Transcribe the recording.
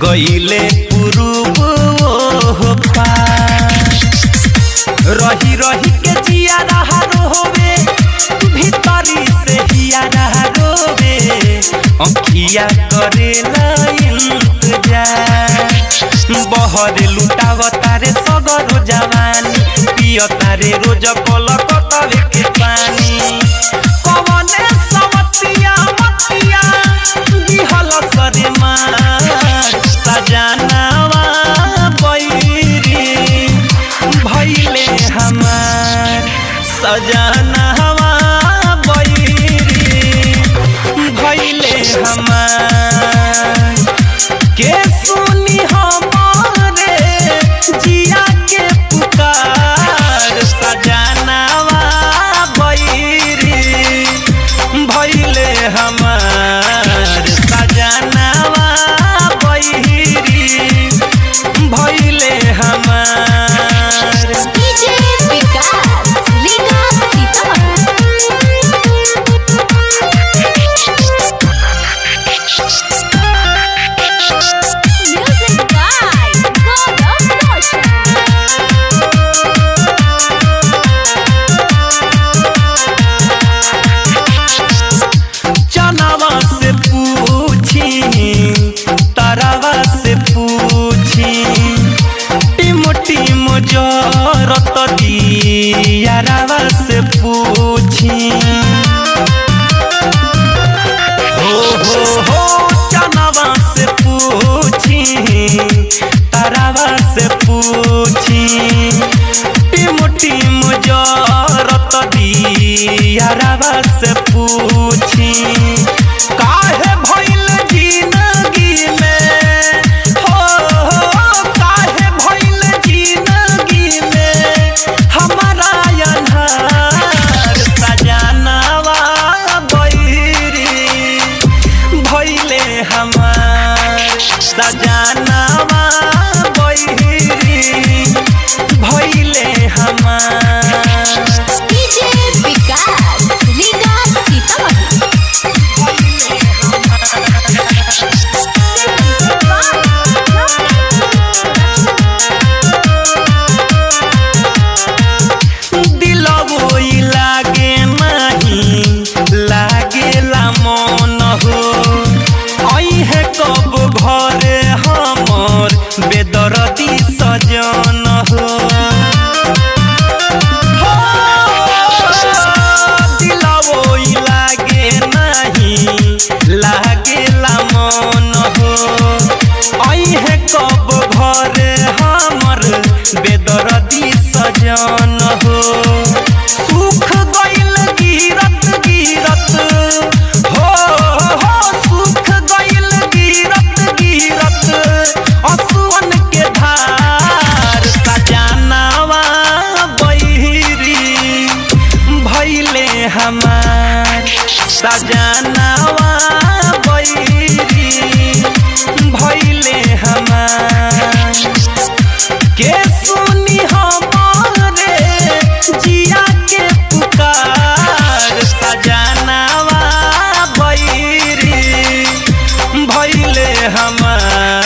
गईले पुरुब हो पार रही रही के जिया रहा रोवे भीतरी से हिया रहा रोवे अखिया करेला इंतजार बहरे लुटाव तारे सगरो जवानी पिय तारे रोज कलकतवे के पानी कवने समतिया मतिया दिहल सरे मार सजनावा बैरी भइले हमार सजनावा बैरी भइले हमार के सुनी हमारे जिया के पुकार सजनावा बैरी भइले हमार सजनावा बैरी भइले हमार डीजे विकास लीगा music by God of Motion चनावा से पूछी तारावा से पूछी टिम टिम जरत दियारावा से पूछी हो चनावा से पूछी तारावा से पूछी टिम टिम जरत दियारावा से पूछी काहे भइल जिंदगी में काहे भइल जिंदगी में हमारा अन्हार सजनावा बैरी भइले हमार सजनावा बैरी भइले हमार डीजे विकास लीगा दिलवो लागे नहीं लागेला मन हो अइहे कब घरे हमर बेदर्दी सजन हो दिलवो लागे नहीं लागेला मन हो अइहे कब घरे हमर बेदर्दी सजन हो सुख गइल गिरत गिरत हो सुख गइल गिरत गिरत असुवन के धार सजनावा बैरी भइले हमार सजनावा बैरी भइले हमार के सुनी हमारे जिया के पुकार सजनावा बैरी भइले हमार